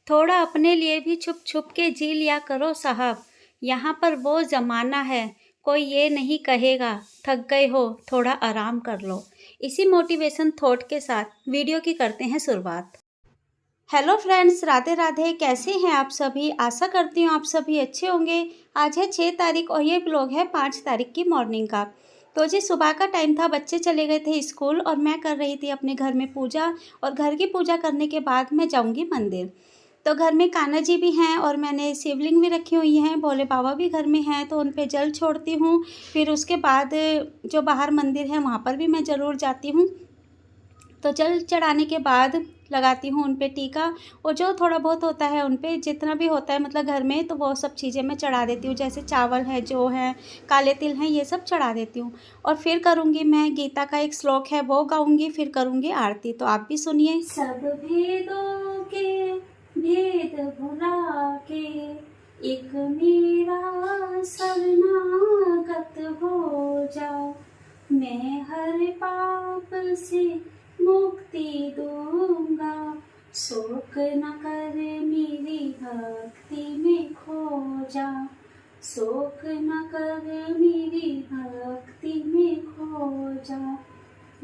थोड़ा अपने लिए भी छुप छुप के जी लिया करो साहब। यहाँ पर वो ज़माना है, कोई ये नहीं कहेगा थक गए हो थोड़ा आराम कर लो। इसी मोटिवेशन थॉट के साथ वीडियो की करते हैं शुरुआत। Hello friends, Radhe Radhe. कैसे हैं आप सभी? आशा करती हूँ आप सभी अच्छे होंगे। आज है 6 तारीख और ये ब्लॉग है 5 तारीख की मॉर्निंग का। तो जी सुबह का टाइम था, बच्चे चले गए थे स्कूल और मैं कर रही थी अपने घर में पूजा। और घर की पूजा करने के बाद मैं जाऊँगी मंदिर। तो घर में कान्हा जी भी हैं और मैंने शिवलिंग भी रखी हुई हैं, भोले बाबा भी घर में हैं, तो उन पे जल छोड़ती हूँ। फिर उसके बाद जो बाहर मंदिर है वहाँ पर भी मैं ज़रूर जाती हूँ। तो जल चढ़ाने के बाद लगाती हूँ उन पे टीका। और जो थोड़ा बहुत होता है उन पे, जितना भी होता है मतलब घर में, तो वो सब चीज़ें मैं चढ़ा देती हूँ। जैसे चावल है, जौ है, काले तिल हैं, ये सब चढ़ा देती हूँ। और फिर करूँगी मैं गीता का एक श्लोक है वो गाऊँगी, फिर करूँगी आरती। तो आप भी सुनिए। सब भेदों के भेद भुला के एक मेरा शरणागत हो जा। मैं हर पाप से मुक्ति दूंगा। शोक न कर मेरी भक्ति में खो जा। शोक न कर मेरी भक्ति में खो जा।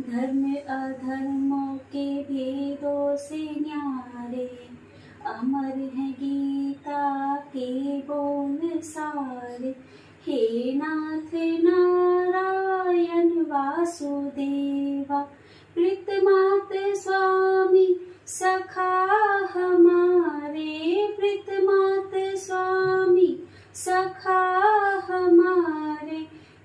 धर्म अधर्मों के भेदों से न्यारे अमर है गीता के बोल सारे। हे नाथ नारायण वासुदेवा प्रीतमात स्वामी सखा हमारे। प्रीतमात स्वामी सखा हमारे।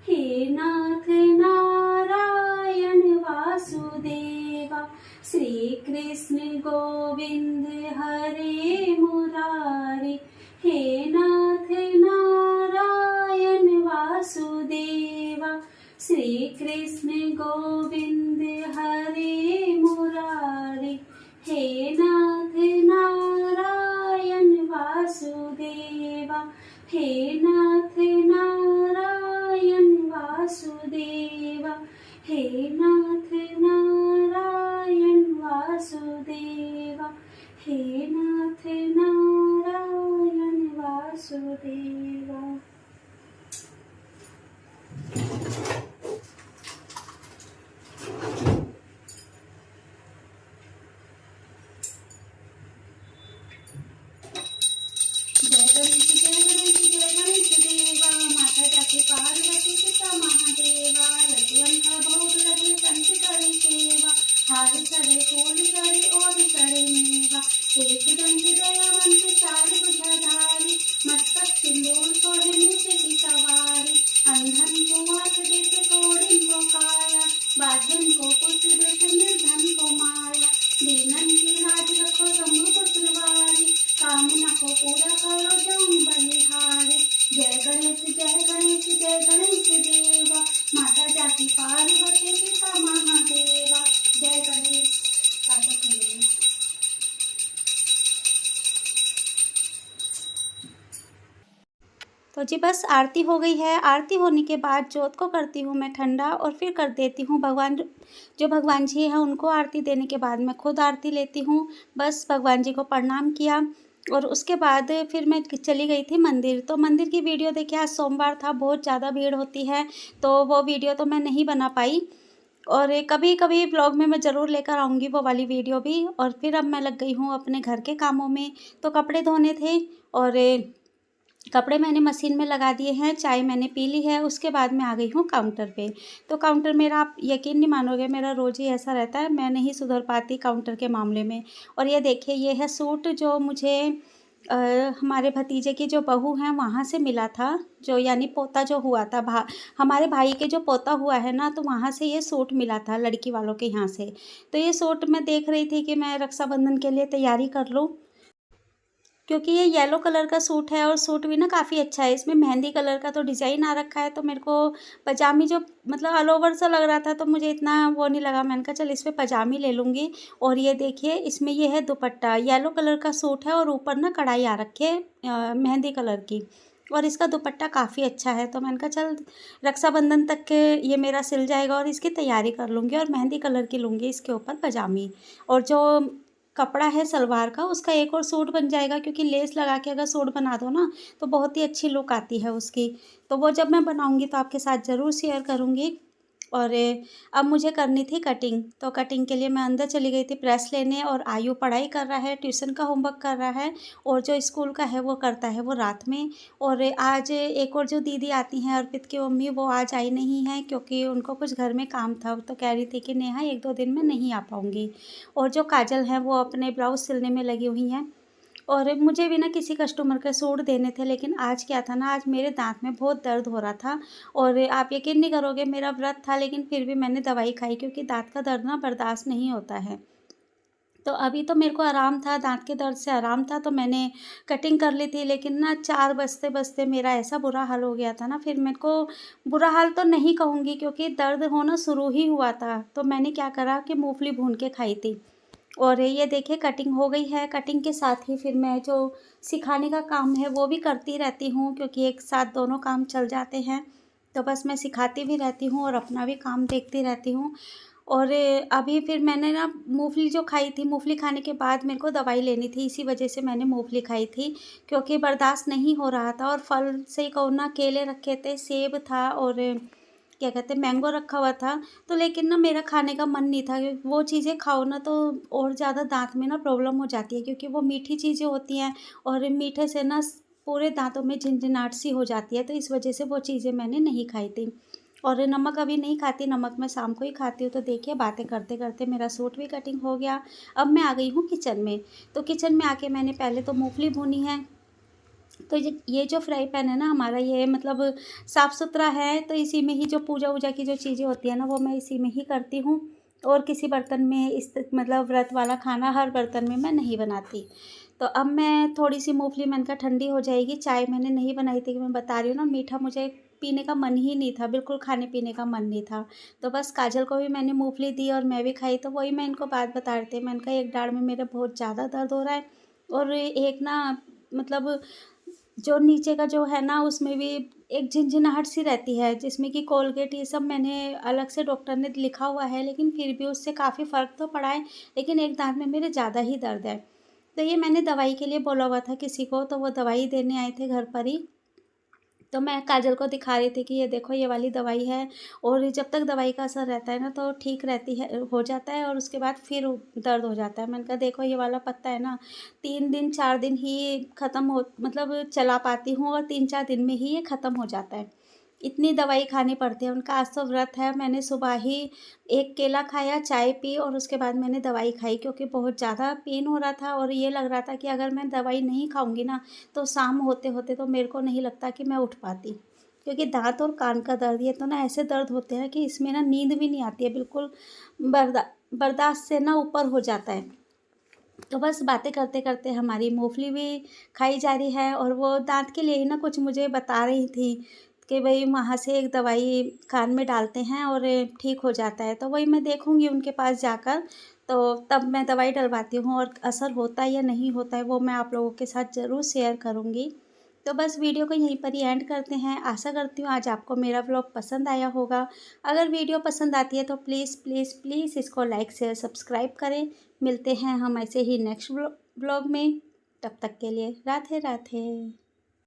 हे नाथ नारायण वासुदेवा श्री कृष्ण गोविंद हरे मुरारी। हे नाथ नारायण वासुदेवा श्री कृष्ण गोविंद हरे मुरारी। हे नाथ नारायण वासुदेवा। हे नाथ नारायण वासुदेवा। हे नाथ नारायण वासुदेवा। हे नाथ नारायण वासुदेवा। माता जाती पार्वती पिता महादेवा। लड्डुअन का भोग लगे कंठ करे सेवा। हार चढ़े फूल चढ़े और चढ़े मेवा। एक दंड दयावंत चार भुजाधारी। मस्तक सिंदूर सोहे मूर्ति की सवारी। अंधन को आँख देते कोढ़िन को काया। बाझन को पुत्र देते निर्धन को माया। दीनन की लाज रखो शंभु पुत्रवारी। कामना को पूरा करो जाऊं बलिहारी। जय गणेश जय गणेश जय गणेश देवा। माता जाती पार्वती पिता महादेवा। जय गणेश। तो जी बस आरती हो गई है। आरती होने के बाद जोत को करती हूँ मैं ठंडा और फिर कर देती हूँ भगवान जी हैं उनको आरती देने के बाद मैं खुद आरती लेती हूँ। बस भगवान जी को प्रणाम किया और उसके बाद फिर मैं चली गई थी मंदिर। तो मंदिर की वीडियो देखिए, आज सोमवार था, बहुत ज़्यादा भीड़ होती है तो वो वीडियो तो मैं नहीं बना पाई। और कभी कभी ब्लॉग में मैं ज़रूर लेकर आऊँगी वो वाली वीडियो भी। और फिर अब मैं लग गई हूँ अपने घर के कामों में। तो कपड़े धोने थे और कपड़े मैंने मशीन में लगा दिए हैं, चाय मैंने पी ली है। उसके बाद मैं आ गई हूँ काउंटर पे। तो काउंटर मेरा, आप यकीन नहीं मानोगे, मेरा रोज़ ही ऐसा रहता है, मैं नहीं सुधर पाती काउंटर के मामले में। और ये देखिए, ये है सूट जो मुझे अ, हमारे भतीजे की जो बहू हैं वहाँ से मिला था, जो यानी पोता जो हुआ था, हमारे भाई के जो पोता हुआ है ना, तो वहाँ से ये सूट मिला था लड़की वालों के यहाँ से। तो ये सूट मैं देख रही थी कि मैं रक्षाबंधन के लिए तैयारी कर लूँ, क्योंकि ये येलो कलर का सूट है और सूट भी ना काफ़ी अच्छा है। इसमें मेहंदी कलर का तो डिज़ाइन आ रखा है, तो मेरे को पजामी जो मतलब ऑल ओवर सा लग रहा था, तो मुझे इतना वो नहीं लगा। मैंने कहा चल इस पे पजामी ले लूँगी। और ये देखिए, इसमें ये है दुपट्टा, येलो कलर का सूट है और ऊपर ना कढ़ाई आ रखी है मेहंदी कलर की। और इसका दुपट्टा काफ़ी अच्छा है, तो मैंने कहा चल रक्षाबंधन तक के ये मेरा सिल जाएगा और इसकी तैयारी कर लूँगी और मेहंदी कलर की लूँगी इसके ऊपर पजामी। और जो कपड़ा है सलवार का, उसका एक और सूट बन जाएगा, क्योंकि लेस लगा के अगर सूट बना दो ना तो बहुत ही अच्छी लुक आती है उसकी। तो वो जब मैं बनाऊँगी तो आपके साथ ज़रूर शेयर करूँगी। और अब मुझे करनी थी कटिंग, तो कटिंग के लिए मैं अंदर चली गई थी प्रेस लेने, और आयु पढ़ाई कर रहा है, ट्यूशन का होमवर्क कर रहा है, और जो स्कूल का है वो करता है वो रात में। और आज एक और जो दीदी आती हैं अर्पित की मम्मी, वो आज आई नहीं हैं क्योंकि उनको कुछ घर में काम था, तो कह रही थी कि नेहा 1-2 दिन में नहीं आ पाऊँगी। और जो काजल हैं वो अपने ब्लाउज़ सिलने में लगी हुई हैं। और मुझे भी ना किसी कस्टमर के सूट देने थे, लेकिन आज क्या था ना, आज मेरे दाँत में बहुत दर्द हो रहा था। और आप यकीन नहीं करोगे, मेरा व्रत था लेकिन फिर भी मैंने दवाई खाई, क्योंकि दाँत का दर्द ना बर्दाश्त नहीं होता है। तो अभी तो मेरे को आराम था, दाँत के दर्द से आराम था, तो मैंने कटिंग कर ली थी, लेकिन ना 4 बजते-बजते मेरा ऐसा बुरा हाल हो गया था ना, फिर मेरे को बुरा हाल तो नहीं कहूँगी क्योंकि दर्द होना शुरू ही हुआ था। तो मैंने क्या करा कि मूँगफली भून के खाई थी। और ये देखिए कटिंग हो गई है। कटिंग के साथ ही फिर मैं जो सिखाने का काम है वो भी करती रहती हूँ, क्योंकि एक साथ दोनों काम चल जाते हैं। तो बस मैं सिखाती भी रहती हूँ और अपना भी काम देखती रहती हूँ। और अभी फिर मैंने ना मूँगफली जो खाई थी, मूँगफली खाने के बाद मेरे को दवाई लेनी थी, इसी वजह से मैंने मूँगफली खाई थी, क्योंकि बर्दाश्त नहीं हो रहा था। और फल से ही कहूँ ना, केले रखे थे, सेब था, और क्या कहते हैं, मैंगो रखा हुआ था। तो लेकिन ना मेरा खाने का मन नहीं था, क्योंकि वो चीज़ें खाओ ना तो और ज़्यादा दाँत में ना प्रॉब्लम हो जाती है, क्योंकि वो मीठी चीज़ें होती हैं, और मीठे से ना पूरे दाँतों में झिनझिनाहट सी हो जाती है, तो इस वजह से वो चीज़ें मैंने नहीं खाई थी। और नमक अभी नहीं खाती, नमक मैं शाम को ही खाती हूँ। तो देखिए बातें करते-करते मेरा सूट भी कटिंग हो गया। अब मैं आ गई हूँ किचन में। तो किचन में आके मैंने पहले तो मूँगफली भूनी है। तो ये जो फ्राई पैन है ना हमारा, ये मतलब साफ़-सुथरा है, तो इसी में ही जो पूजा-वूजा की जो चीज़ें होती हैं ना, वो मैं इसी में ही करती हूँ। और किसी बर्तन में इस मतलब व्रत वाला खाना हर बर्तन में मैं नहीं बनाती। तो अब मैं थोड़ी-सी मूँगफली मैंने कहा ठंडी हो जाएगी, चाय मैंने नहीं बनाई थी, कि मैं बता रही हूँ ना, मीठा मुझे पीने का मन ही नहीं था, बिल्कुल खाने-पीने का मन नहीं था। तो बस काजल को भी मैंने मूँगफली दी और मैं भी खाई, तो वही मैं इनको बात बता रही थी। मैंने कहा एक डाँड में मेरे बहुत ज़्यादा दर्द हो रहा है, और एक ना मतलब जो नीचे का जो है ना, उसमें भी एक झिनझिनाहट सी रहती है, जिसमें कि कोलगेट ये सब मैंने अलग से डॉक्टर ने लिखा हुआ है, लेकिन फिर भी उससे काफ़ी फ़र्क तो पड़ा है, लेकिन एक दाँत में मेरे ज़्यादा ही दर्द है। तो ये मैंने दवाई के लिए बोला हुआ था किसी को, तो वो दवाई देने आए थे घर पर ही। तो मैं काजल को दिखा रही थी कि ये देखो ये वाली दवाई है, और जब तक दवाई का असर रहता है ना तो ठीक रहती है, हो जाता है, और उसके बाद फिर दर्द हो जाता है। मैंने कहा देखो ये वाला पत्ता है ना, 3 दिन 4 दिन ही ख़त्म हो, मतलब चला पाती हूँ, और 3-4 दिन में ही ये ख़त्म हो जाता है। इतनी दवाई खानी पड़ती है। उनका आज तो व्रत है, मैंने सुबह ही 1 केला खाया, चाय पी, और उसके बाद मैंने दवाई खाई, क्योंकि बहुत ज़्यादा पेन हो रहा था, और ये लग रहा था कि अगर मैं दवाई नहीं खाऊँगी ना तो शाम होते-होते तो मेरे को नहीं लगता कि मैं उठ पाती। क्योंकि दाँत और कान का दर्द, ये तो ना ऐसे दर्द होते हैं कि इसमें ना नींद भी नहीं आती है, बिल्कुल बर्दाश्त से ना ऊपर हो जाता है। तो बस बातें करते-करते हमारी मूँगफली भी खाई जा रही है, और वो दाँत के लिए ही ना कुछ मुझे बता रही थी कि भई वहाँ से एक दवाई कान में डालते हैं और ठीक हो जाता है। तो वही मैं देखूँगी उनके पास जाकर, तो तब मैं दवाई डलवाती हूँ, और असर होता है या नहीं होता है वो मैं आप लोगों के साथ ज़रूर शेयर करूँगी। तो बस वीडियो को यहीं पर ही एंड करते हैं। आशा करती हूँ आज आपको मेरा व्लॉग पसंद आया होगा। अगर वीडियो पसंद आती है तो प्लीज़, प्लीज़, प्लीज़ इसको लाइक, शेयर, सब्सक्राइब करें। मिलते हैं हम ऐसे ही नेक्स्ट व्लॉग में। तब तक के लिए राधे राधे।